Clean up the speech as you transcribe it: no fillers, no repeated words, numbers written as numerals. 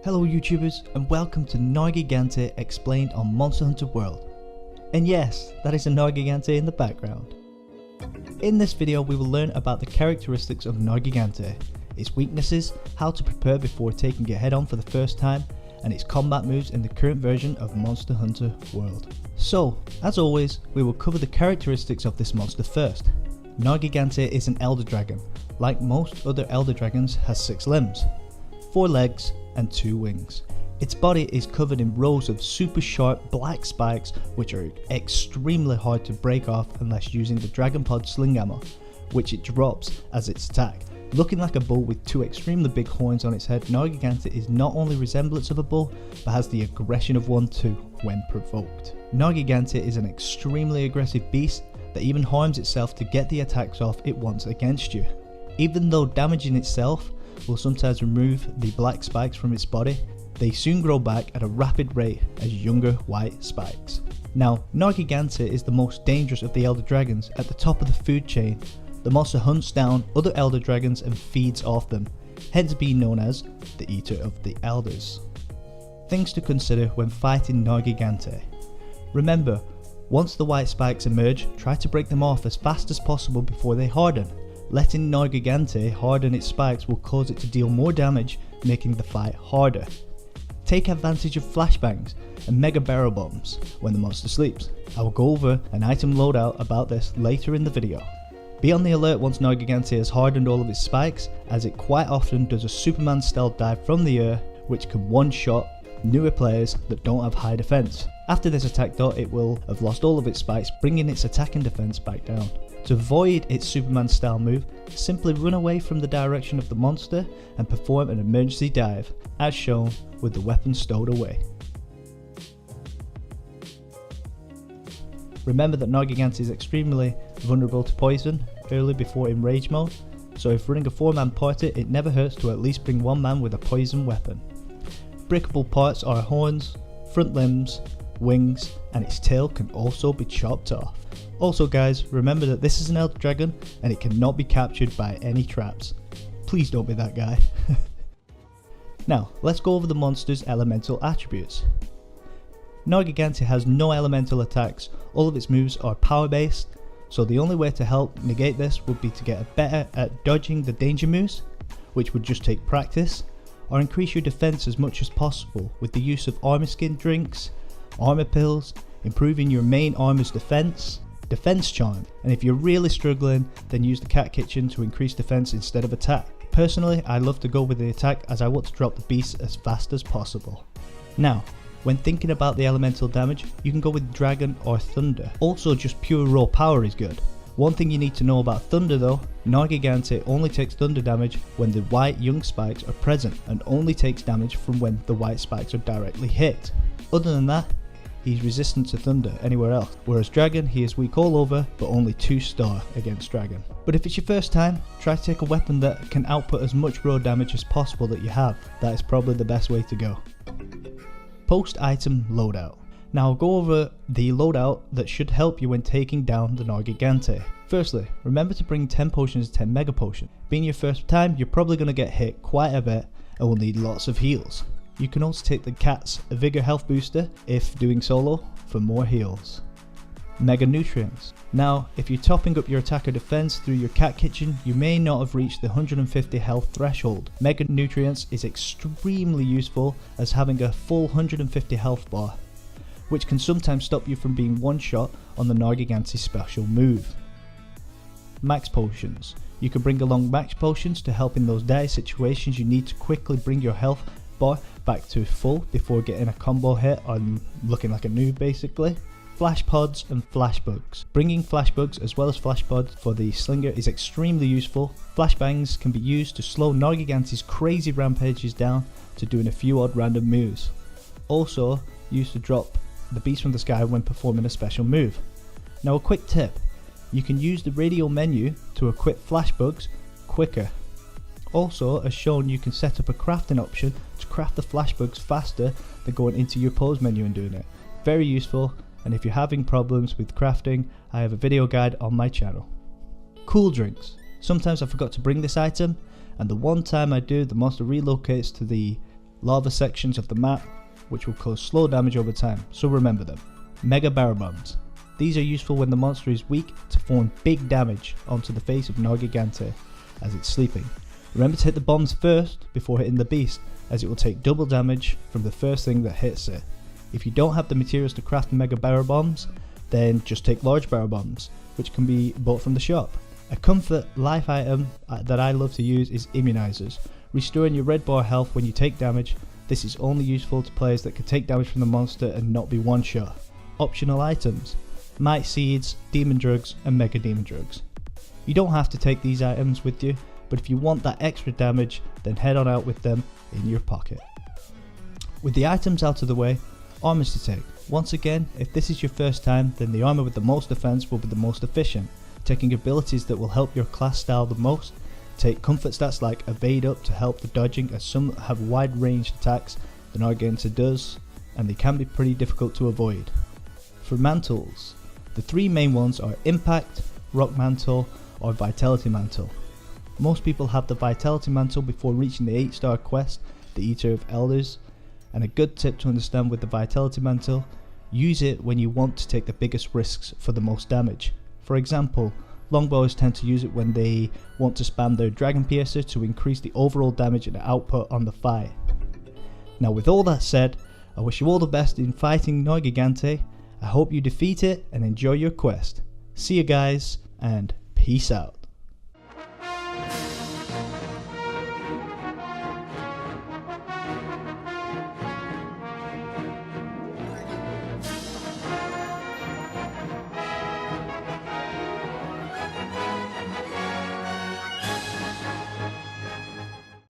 Hello YouTubers and welcome to Nergigante explained on Monster Hunter World. And yes, that is a Nergigante in the background. In this video we will learn about the characteristics of Nergigante, its weaknesses, how to prepare before taking it head on for the first time, and its combat moves in the current version of Monster Hunter World. So, as always, we will cover the characteristics of this monster first. Nergigante is an elder dragon. Like most other elder dragons, has 6 limbs, 4 legs and 2 wings. Its body is covered in rows of super sharp black spikes which are extremely hard to break off unless using the Dragon Pod sling ammo, which it drops as its attack. Looking like a bull with 2 extremely big horns on its head, Nergigante is not only resemblance of a bull, but has the aggression of one too when provoked. Nergigante is an extremely aggressive beast that even harms itself to get the attacks off it wants against you. Even though damaging itself will sometimes remove the black spikes from its body, they soon grow back at a rapid rate as younger white spikes. Now, Nergigante is the most dangerous of the elder dragons. At the top of the food chain, the monster hunts down other elder dragons and feeds off them, hence being known as the Eater of the Elders. Things to consider when fighting Nergigante. Remember, once the white spikes emerge, try to break them off as fast as possible before they harden. Letting Nergigante harden its spikes will cause it to deal more damage, making the fight harder. Take advantage of flashbangs and mega barrel bombs when the monster sleeps. I will go over an item loadout about this later in the video. Be on the alert once Nergigante has hardened all of its spikes, as it quite often does a Superman style dive from the air which can one-shot newer players that don't have high defense. After this attack though, it will have lost all of its spikes, bringing its attack and defense back down. To avoid its Superman style move, simply run away from the direction of the monster and perform an emergency dive, as shown with the weapon stowed away. Remember that Nergigante is extremely vulnerable to poison early before in rage mode, so if running a 4-man party, it never hurts to at least bring 1 man with a poison weapon. Breakable parts are horns, front limbs, wings, and its tail can also be chopped off. Also guys, remember that this is an elder dragon and it cannot be captured by any traps. Please don't be that guy. Now, let's go over the monster's elemental attributes. Nergigante has no elemental attacks, all of its moves are power based, so the only way to help negate this would be to get better at dodging the danger moves, which would just take practice, or increase your defense as much as possible with the use of armor skin drinks, armor pills, improving your main armor's defense charm, and if you're really struggling, then use the cat kitchen to increase defense instead of attack. Personally, I love to go with the attack as I want to drop the beast as fast as possible. Now, when thinking about the elemental damage, you can go with dragon or thunder. Also, just pure raw power is good. One thing you need to know about thunder though, Nergigante only takes thunder damage when the white young spikes are present, and only takes damage from when the white spikes are directly hit. Other than that, he's resistant to thunder anywhere else, whereas dragon, he is weak all over but only 2-star against dragon. But if it's your first time, try to take a weapon that can output as much raw damage as possible that you have. That is probably the best way to go. Post item loadout. Now I'll go over the loadout that should help you when taking down the Nergigante. Firstly, remember to bring 10 potions and 10 mega potions. Being your first time, you're probably going to get hit quite a bit and will need lots of heals. You can also take the cat's vigor health booster if doing solo for more heals. Mega nutrients. Now if you're topping up your attack or defense through your cat kitchen, you may not have reached the 150 health threshold. Mega nutrients is extremely useful as having a full 150 health bar, which can sometimes stop you from being one shot on the Nergigante special move. Max potions. You can bring along max potions to help in those dire situations you need to quickly bring your health bar back to full before getting a combo hit or looking like a noob basically. Flash pods and flash bugs. Bringing flash bugs as well as flash pods for the slinger is extremely useful. Flashbangs can be used to slow Nergigante's crazy rampages down to doing a few odd random moves. Also used to drop the beast from the sky when performing a special move. Now a quick tip, you can use the radio menu to equip flash bugs quicker. Also, as shown, you can set up a crafting option to craft the flash bugs faster than going into your pose menu and doing it. Very useful, and if you're having problems with crafting, I have a video guide on my channel. Cool drinks. Sometimes I forgot to bring this item, and the one time I do, the monster relocates to the lava sections of the map, which will cause slow damage over time, so remember them. Mega Barrel Bombs. These are useful when the monster is weak to form big damage onto the face of Nergigante as it's sleeping. Remember to hit the bombs first before hitting the beast, as it will take double damage from the first thing that hits it. If you don't have the materials to craft Mega Barrel Bombs, then just take large barrel bombs, which can be bought from the shop. A comfort life item that I love to use is immunizers, restoring your red bar health when you take damage. This is only useful to players that can take damage from the monster and not be one shot. Optional items: Might Seeds, Demon Drugs and Mega Demon Drugs. You don't have to take these items with you, but if you want that extra damage, then head on out with them in your pocket. With the items out of the way, armors to take. Once again, if this is your first time, then the armor with the most defense will be the most efficient, taking abilities that will help your class style the most. Take comfort stats like evade up to help the dodging, as some have wide ranged attacks than Nergigante does, and they can be pretty difficult to avoid. For mantles, the three main ones are Impact, Rock Mantle or Vitality Mantle. Most people have the Vitality Mantle before reaching the 8-star quest, the Eater of Elders, and a good tip to understand with the Vitality Mantle: use it when you want to take the biggest risks for the most damage. For example, longbowers tend to use it when they want to spam their Dragon Piercer to increase the overall damage and output on the fight. Now with all that said, I wish you all the best in fighting Nergigante. I hope you defeat it and enjoy your quest. See you guys, and peace out.